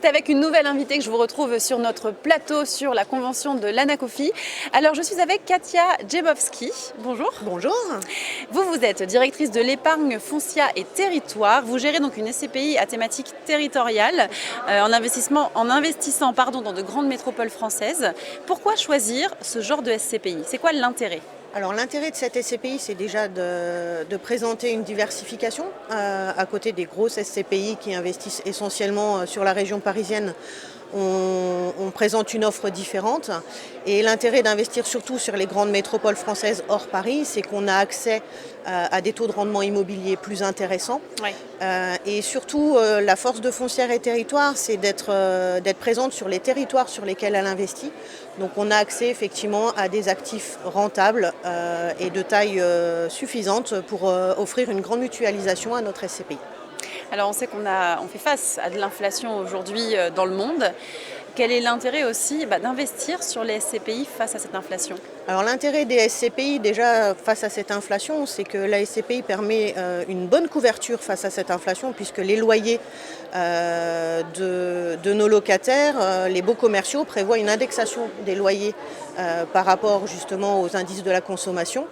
C'est avec une nouvelle invitée que je vous retrouve sur notre plateau sur la convention de l'Anacofi. Alors je suis avec Katia Djebowski. Bonjour. Bonjour. Vous êtes directrice de l'épargne foncia et territoire. Vous gérez donc une SCPI à thématique territoriale en investissant dans de grandes métropoles françaises. Pourquoi choisir ce genre de SCPI? C'est quoi l'intérêt? Alors l'intérêt de cette SCPI, c'est déjà de présenter une diversification à côté des grosses SCPI qui investissent essentiellement sur la région parisienne. On présente une offre différente et l'intérêt d'investir surtout sur les grandes métropoles françaises hors Paris, c'est qu'on a accès à des taux de rendement immobilier plus intéressants. Oui. Et surtout, la force de Foncière et Territoire, c'est d'être présente sur les territoires sur lesquels elle investit. Donc on a accès effectivement à des actifs rentables et de taille suffisante pour offrir une grande mutualisation à notre SCPI. Alors on sait qu'on fait face à de l'inflation aujourd'hui dans le monde. Quel est l'intérêt aussi d'investir sur les SCPI face à cette inflation? Alors l'intérêt des SCPI déjà face à cette inflation, c'est que la SCPI permet une bonne couverture face à cette inflation puisque les loyers de nos locataires, les baux commerciaux prévoient une indexation des loyers par rapport justement aux indices de la consommation.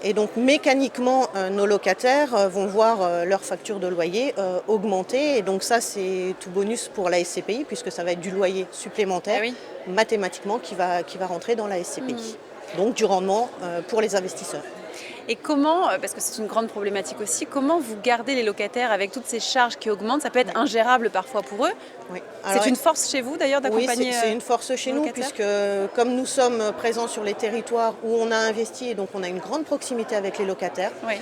Et donc mécaniquement, nos locataires vont voir leur facture de loyer augmenter. Et donc ça, c'est tout bonus pour la SCPI puisque ça va être du loyer supplémentaire, mathématiquement, qui va rentrer dans la SCPI. Donc du rendement pour les investisseurs. Et comment, parce que c'est une grande problématique aussi, comment vous gardez les locataires avec toutes ces charges qui augmentent? Ça peut être ingérable parfois pour eux. Oui. C'est une force chez vous d'ailleurs d'accompagner? Oui, c'est une force chez nous puisque comme nous sommes présents sur les territoires où on a investi, et donc on a une grande proximité avec les locataires. Oui.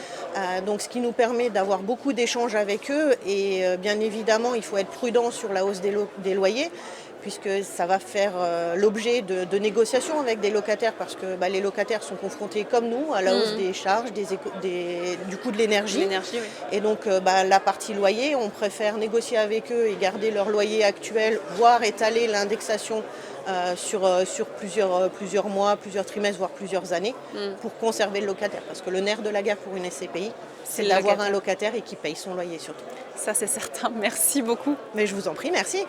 Donc ce qui nous permet d'avoir beaucoup d'échanges avec eux et bien évidemment il faut être prudent sur la hausse des loyers puisque ça va faire l'objet de négociations avec des locataires parce que les locataires sont confrontés comme nous à la hausse des charges, du coût de l'énergie. Oui. Et donc la partie loyer, on préfère négocier avec eux et garder leur loyer actuel, voire étaler l'indexation sur plusieurs mois, plusieurs trimestres, voire plusieurs années pour conserver le locataire. Parce que le nerf de la guerre pour une SCPI, c'est d'avoir un locataire et qui paye son loyer surtout. Ça c'est certain, merci beaucoup. Mais je vous en prie, merci.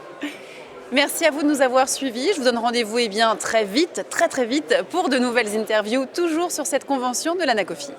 Merci à vous de nous avoir suivis. Je vous donne rendez-vous très vite, très vite, pour de nouvelles interviews, toujours sur cette convention de l'Anacofi.